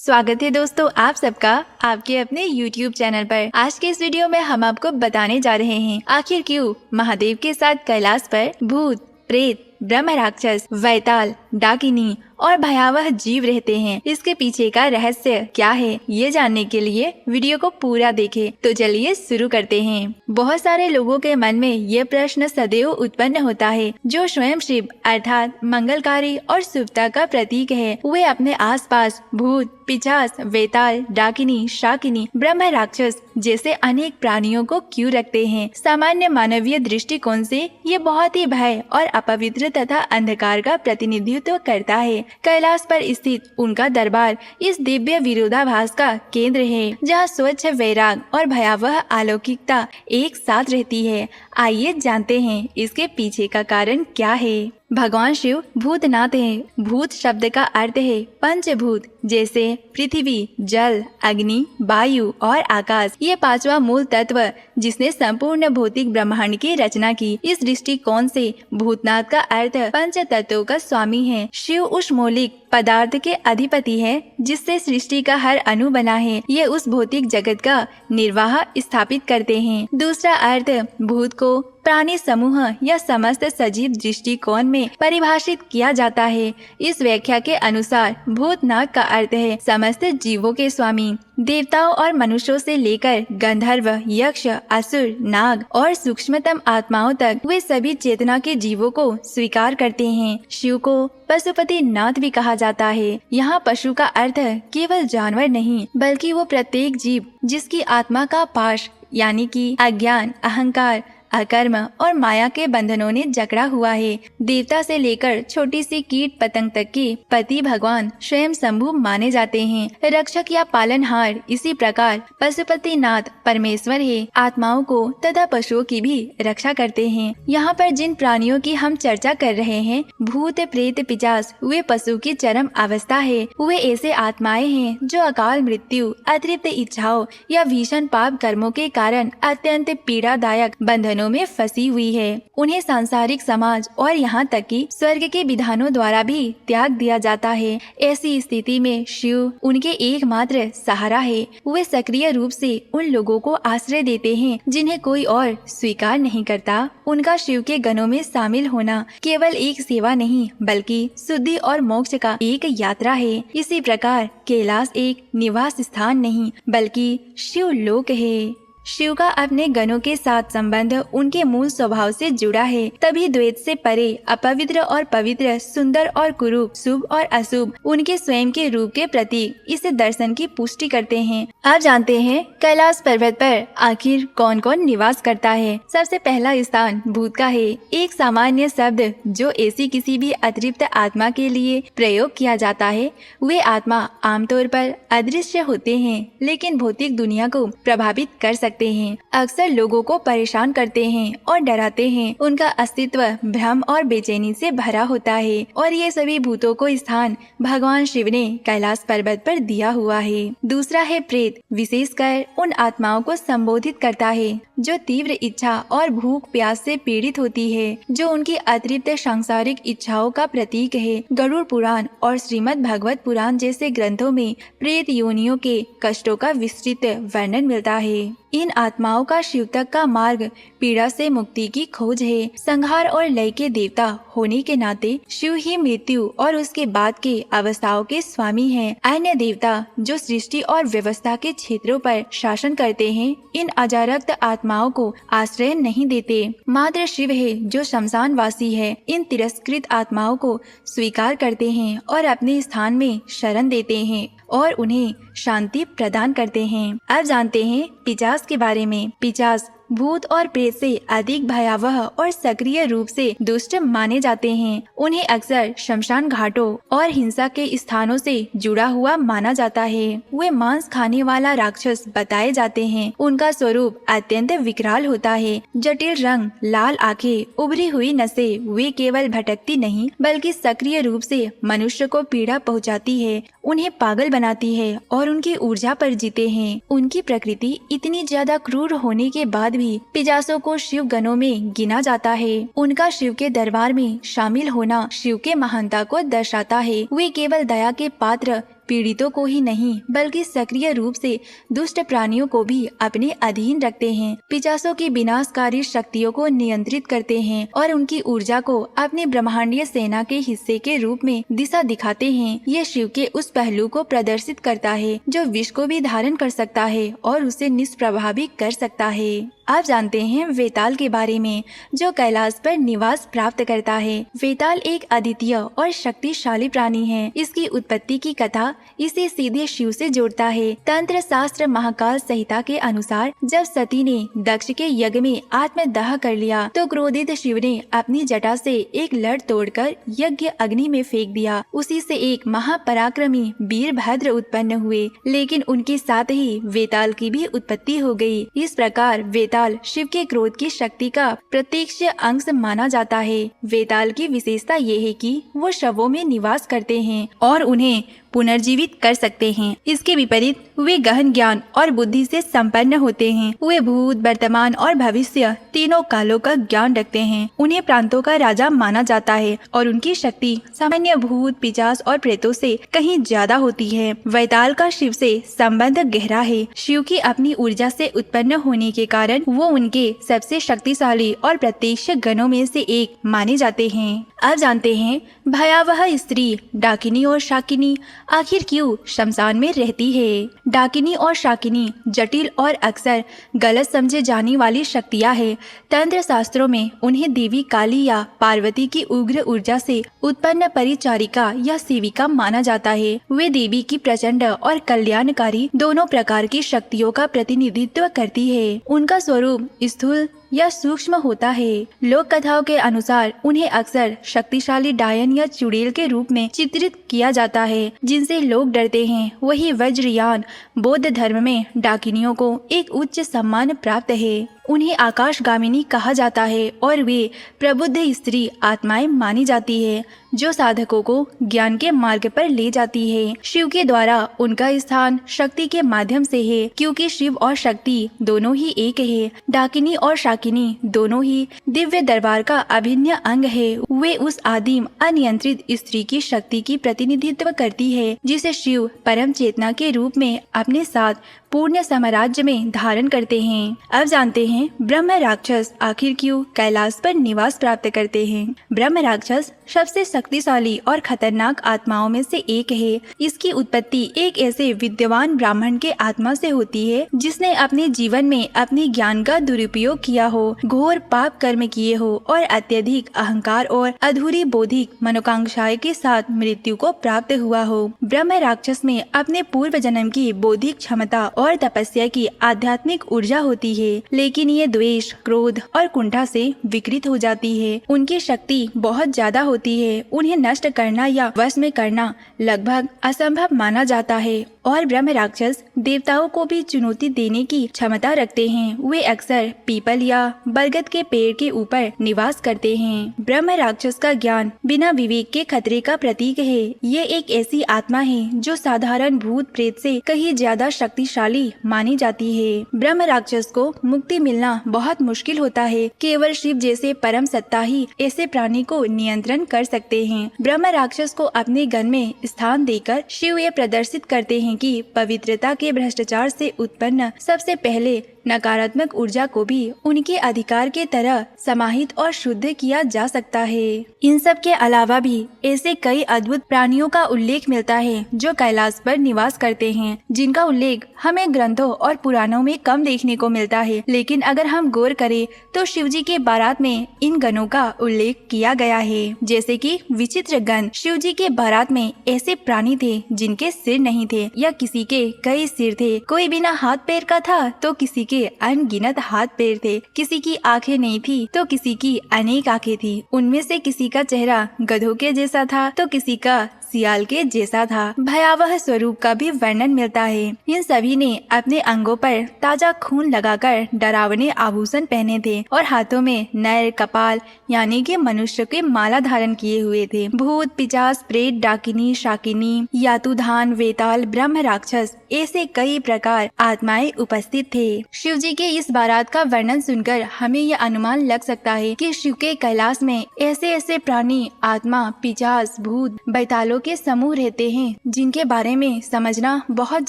स्वागत है दोस्तों आप सबका आपके अपने YouTube चैनल पर। आज के इस वीडियो में हम आपको बताने जा रहे हैं आखिर क्यों महादेव के साथ कैलाश पर भूत, प्रेत, ब्रह्म राक्षस, वैताल, डाकिनी और भयावह जीव रहते हैं। इसके पीछे का रहस्य क्या है, ये जानने के लिए वीडियो को पूरा देखें। तो चलिए शुरू करते हैं। बहुत सारे लोगों के मन में ये प्रश्न सदैव उत्पन्न होता है, जो स्वयं शिव अर्थात मंगलकारी और शुभता का प्रतीक है, वे अपने आसपास भूत, पिशाच, वैताल, डाकिनी, शाकिनी, ब्रह्म राक्षस जैसे अनेक प्राणियों को क्यों रखते हैं। सामान्य मानवीय दृष्टिकोण से ये बहुत ही भय और अपवित्र तथा अंधकार का प्रतिनिधित्व करता है। कैलाश पर स्थित उनका दरबार इस दिव्य विरोधाभास का केंद्र है, जहाँ स्वच्छ वैराग और भयावह अलौकिकता एक साथ रहती है। आइए जानते हैं इसके पीछे का कारण क्या है। भगवान शिव भूतनाथ हैं। भूत शब्द का अर्थ है पंचभूत, जैसे पृथ्वी, जल, अग्नि, वायु और आकाश। ये पांचवा मूल तत्व जिसने संपूर्ण भौतिक ब्रह्मांड की रचना की। इस दृष्टिकोण से भूतनाथ का अर्थ पंच तत्वों का स्वामी है। शिव उस मौलिक पदार्थ के अधिपति है जिससे सृष्टि का हर अणु बना है। ये उस भौतिक जगत का निर्वाह स्थापित करते हैं। दूसरा अर्थ भूत को प्राणी समूह या समस्त सजीव दृष्टिकोण में परिभाषित किया जाता है। इस व्याख्या के अनुसार भूतनाथ का अर्थ है समस्त जीवों के स्वामी। देवताओं और मनुष्यों से लेकर गंधर्व, यक्ष, असुर, नाग और सूक्ष्मतम आत्माओं तक वे सभी चेतना के जीवों को स्वीकार करते हैं। शिव को पशुपति नाथ भी कहा जाता है। यहाँ पशु का अर्थ केवल जानवर नहीं, बल्कि वो प्रत्येक जीव जिसकी आत्मा का पाश यानी कि अज्ञान, अहंकार, अकर्म और माया के बंधनों ने जकड़ा हुआ है। देवता से लेकर छोटी सी कीट पतंग तक के पति भगवान स्वयं शंभु माने जाते हैं, रक्षक या पालनहार। इसी प्रकार पशुपति नाथ परमेश्वर है, आत्माओं को तथा पशुओं की भी रक्षा करते हैं। यहाँ पर जिन प्राणियों की हम चर्चा कर रहे हैं, भूत, प्रेत, पिशाच, वे पशु की चरम अवस्था है। वे ऐसे आत्माएं हैं जो अकाल मृत्यु, अतृप्त इच्छाओं या भीषण पाप कर्मों के कारण अत्यंत पीड़ादायक बंधनों में फंसी हुई है। उन्हें सांसारिक समाज और यहाँ तक कि स्वर्ग के विधानों द्वारा भी त्याग दिया जाता है। ऐसी स्थिति में शिव उनके एकमात्र सहारा है। वे सक्रिय रूप से उन लोगों को आश्रय देते हैं जिन्हें कोई और स्वीकार नहीं करता। उनका शिव के गणों में शामिल होना केवल एक सेवा नहीं, बल्कि शुद्धि और मोक्ष का एक यात्रा है। इसी प्रकार कैलाश एक निवास स्थान नहीं, बल्कि शिव लोक है। शिव का अपने गणों के साथ संबंध उनके मूल स्वभाव से जुड़ा है, तभी द्वैत से परे अपवित्र और पवित्र, सुंदर और कुरूप, शुभ और अशुभ उनके स्वयं के रूप के प्रतीक इस दर्शन की पुष्टि करते हैं। अब जानते हैं कैलाश पर्वत पर आखिर कौन कौन निवास करता है। सबसे पहला स्थान भूत का है। एक सामान्य शब्द जो ऐसी किसी भी अतृप्त आत्मा के लिए प्रयोग किया जाता है। वे आत्मा आमतौर पर अदृश्य होते हैं, लेकिन भौतिक दुनिया को प्रभावित कर सकते हैं, अक्सर लोगों को परेशान करते हैं और डराते हैं। उनका अस्तित्व भ्रम और बेचैनी से भरा होता है और ये सभी भूतों को स्थान भगवान शिव ने कैलाश पर्वत पर दिया हुआ है। दूसरा है प्रेत। विशेषकर उन आत्माओं को संबोधित करता है जो तीव्र इच्छा और भूख प्यास से पीड़ित होती है, जो उनकी अतृप्त सांसारिक इच्छाओं का प्रतीक है। गरुड़ पुराण और श्रीमद् भागवत पुराण जैसे ग्रंथों में प्रेत योनियों के कष्टों का विस्तृत वर्णन मिलता है। इन आत्माओं का शिव तक का मार्ग पीड़ा से मुक्ति की खोज है। संहार और लय के देवता होने के नाते शिव ही मृत्यु और उसके बाद के अवस्थाओं के स्वामी हैं। अन्य देवता जो सृष्टि और व्यवस्था के क्षेत्रों पर शासन करते हैं, इन अजारक्त आत्माओं को आश्रय नहीं देते। मात्र शिव है जो शमशान वासी है। इन तिरस्कृत आत्माओं को स्वीकार करते हैं और अपने स्थान में शरण देते हैं और उन्हें शांति प्रदान करते हैं। अब जानते हैं पिशाच के बारे में। पिशाच भूत और प्रेत से अधिक भयावह और सक्रिय रूप से दुष्ट माने जाते हैं। उन्हें अक्सर शमशान घाटों और हिंसा के स्थानों से जुड़ा हुआ माना जाता है। वे मांस खाने वाला राक्षस बताए जाते हैं। उनका स्वरूप अत्यंत विकराल होता है। जटिल रंग, लाल आंखें, उभरी हुई नसें। वे केवल भटकती नहीं, बल्कि सक्रिय रूप से मनुष्य को पीड़ा पहुंचाती है, उन्हें पागल बनाती है और उनकी ऊर्जा पर जीते हैं। उनकी प्रकृति इतनी ज्यादा क्रूर होने के बाद भी पिशाचों को शिव गणों में गिना जाता है। उनका शिव के दरबार में शामिल होना शिव के महानता को दर्शाता है। वे केवल दया के पात्र पीड़ितों को ही नहीं बल्कि सक्रिय रूप से दुष्ट प्राणियों को भी अपने अधीन रखते हैं। पिशाचों की विनाशकारी शक्तियों को नियंत्रित करते हैं और उनकी ऊर्जा को अपनी ब्रह्मांडीय सेना के हिस्से के रूप में दिशा दिखाते हैं। ये शिव के उस पहलू को प्रदर्शित करता है जो विष को भी धारण कर सकता है और उसे निष्प्रभावी कर सकता है। आप जानते हैं वेताल के बारे में, जो कैलाश पर निवास प्राप्त करता है। वेताल एक अद्वितीय और शक्तिशाली प्राणी है। इसकी उत्पत्ति की कथा इसे सीधे शिव से जोड़ता है। तंत्र शास्त्र महाकाल संहिता के अनुसार जब सती ने दक्ष के यज्ञ में आत्मदाह कर लिया तो क्रोधित शिव ने अपनी जटा से एक लठ तोड़कर यज्ञ अग्नि में फेंक दिया। उसी से एक महापराक्रमी वीरभद्र उत्पन्न हुए, लेकिन उनके साथ ही वेताल की भी उत्पत्ति हो गई। इस प्रकार वेताल शिव के क्रोध की शक्ति का प्रत्यक्ष अंश माना जाता है। वेताल की विशेषता ये है कि वो शवों में निवास करते हैं और उन्हें पुनर्जीवित कर सकते हैं। इसके विपरीत वे गहन ज्ञान और बुद्धि से संपन्न होते हैं। वे भूत, वर्तमान और भविष्य तीनों कालों का ज्ञान रखते हैं। उन्हें प्रांतों का राजा माना जाता है और उनकी शक्ति सामान्य भूत, पिशाच और प्रेतों से कहीं ज्यादा होती है। वेताल का शिव से संबंध गहरा है। शिव की अपनी ऊर्जा से उत्पन्न होने के कारण वो उनके सबसे शक्तिशाली और प्रत्यक्ष गणों में से एक माने जाते हैं। अब जानते हैं भयावह स्त्री डाकिनी और शाकिनी आखिर क्यों शमशान में रहती है। डाकिनी और शाकिनी जटिल और अक्सर गलत समझे जाने वाली शक्तियां हैं। तंत्र शास्त्रों में उन्हें देवी काली या पार्वती की उग्र ऊर्जा से उत्पन्न परिचारिका या सेविका माना जाता है। वे देवी की प्रचंड और कल्याणकारी दोनों प्रकार की शक्तियों का प्रतिनिधित्व करती है। उनका स्वरूप स्थूल या सूक्ष्म होता है। लोक कथाओं के अनुसार उन्हें अक्सर शक्तिशाली डायन या चुड़ैल के रूप में चित्रित किया जाता है, जिनसे लोग डरते हैं। वही वज्रयान बौद्ध धर्म में डाकिनियों को एक उच्च सम्मान प्राप्त है। उन्हें आकाशगामिनी कहा जाता है और वे प्रबुद्ध स्त्री आत्माएं मानी जाती है, जो साधकों को ज्ञान के मार्ग पर ले जाती है। शिव के द्वारा उनका स्थान शक्ति के माध्यम से है, क्योंकि शिव और शक्ति दोनों ही एक है। डाकिनी और शाकिनी दोनों ही दिव्य दरबार का अभिन्न अंग है। वे उस आदिम अनियंत्रित स्त्री की शक्ति की प्रतिनिधित्व करती है, जिसे शिव परम चेतना के रूप में अपने साथ पूर्ण साम्राज्य में धारण करते हैं। अब जानते हैं ब्रह्म राक्षस आखिर क्यों कैलाश पर निवास प्राप्त करते हैं। ब्रह्म राक्षस सबसे शक्तिशाली और खतरनाक आत्माओं में से एक है। इसकी उत्पत्ति एक ऐसे विद्वान ब्राह्मण के आत्मा से होती है जिसने अपने जीवन में अपने ज्ञान का दुरुपयोग किया हो, घोर पाप कर्म किए हो और अत्यधिक अहंकार और अधूरी बौद्धिक मनोकांक्षाएं के साथ मृत्यु को प्राप्त हुआ हो। ब्रह्म राक्षस में अपने पूर्व जन्म की बौद्धिक क्षमता और तपस्या की आध्यात्मिक ऊर्जा होती है, लेकिन ये द्वेष, क्रोध और कुंठा से विकृत हो जाती है। उनकी शक्ति बहुत ज्यादा होती है। उन्हें नष्ट करना या वश में करना लगभग असंभव माना जाता है और ब्रह्म राक्षस देवताओं को भी चुनौती देने की क्षमता रखते हैं। वे अक्सर पीपल या बरगद के पेड़ के ऊपर निवास करते हैं। ब्रह्म राक्षस का ज्ञान बिना विवेक के खतरे का प्रतीक है। ये एक ऐसी आत्मा है जो साधारण भूत प्रेत से कहीं ज्यादा शक्तिशाली मानी जाती है। ब्रह्म राक्षस को मुक्ति मिलना बहुत मुश्किल होता है। केवल शिव जैसे परम सत्ता ही ऐसे प्राणी को नियंत्रण कर सकते हैं। ब्रह्म राक्षस को अपने गण में स्थान देकर शिव ये प्रदर्शित करते हैं कि पवित्रता के भ्रष्टाचार से उत्पन्न सबसे पहले नकारात्मक ऊर्जा को भी उनके अधिकार के तरह समाहित और शुद्ध किया जा सकता है। इन सब के अलावा भी ऐसे कई अद्भुत प्राणियों का उल्लेख मिलता है जो कैलाश पर निवास करते हैं, जिनका उल्लेख हमें ग्रंथों और पुराणों में कम देखने को मिलता है। लेकिन अगर हम गौर करें तो शिवजी के बारात में इन गणों का उल्लेख किया गया है, जैसे कि विचित्र गण। शिवजी के बारात में ऐसे प्राणी थे जिनके सिर नहीं थे या किसी के कई सिर थे। कोई बिना हाथ पैर का था तो किसी के अनगिनत हाथ पैर थे। किसी की आंखें नहीं थी तो किसी की अनेक आंखें थी। उनमें से किसी का चेहरा गधों के जैसा था तो किसी का सियाल के जैसा था। भयावह स्वरूप का भी वर्णन मिलता है। इन सभी ने अपने अंगों पर ताजा खून लगाकर डरावने आभूषण पहने थे और हाथों में नर कपाल यानी कि मनुष्य के माला धारण किए हुए थे। भूत, पिशाच, प्रेत, डाकिनी, शाकिनी, यातुधान, वेताल, ब्रह्म राक्षस ऐसे कई प्रकार आत्माएं उपस्थित थे। शिव जी के इस बारात का वर्णन सुनकर हमें यह अनुमान लग सकता है कि शिव के कैलाश में ऐसे ऐसे प्राणी, आत्मा, पिशाच, भूत, बैतालों के समूह रहते हैं जिनके बारे में समझना बहुत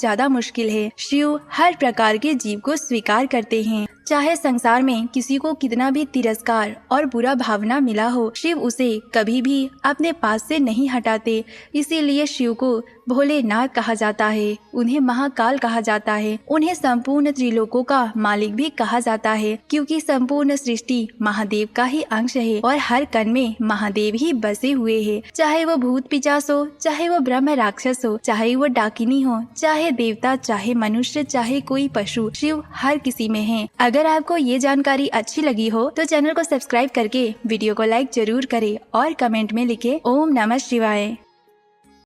ज्यादा मुश्किल है। शिव हर प्रकार के जीव को स्वीकार करते हैं, चाहे संसार में किसी को कितना भी तिरस्कार और बुरा भावना मिला हो, शिव उसे कभी भी अपने पास से नहीं हटाते। इसीलिए शिव को भोलेनाथ कहा जाता है, उन्हें महाकाल कहा जाता है, उन्हें संपूर्ण त्रिलोकों का मालिक भी कहा जाता है, क्योंकि संपूर्ण सृष्टि महादेव का ही अंश है और हर कण में महादेव ही बसे हुए हैं। चाहे वो भूत पिशाच हो, चाहे वो ब्रह्म राक्षस हो, चाहे वो डाकिनी हो, चाहे देवता, चाहे मनुष्य, चाहे कोई पशु, शिव हर किसी में है। अगर आपको ये जानकारी अच्छी लगी हो तो चैनल को सब्सक्राइब करके वीडियो को लाइक जरूर करें और कमेंट में लिखे ओम नमः शिवाय।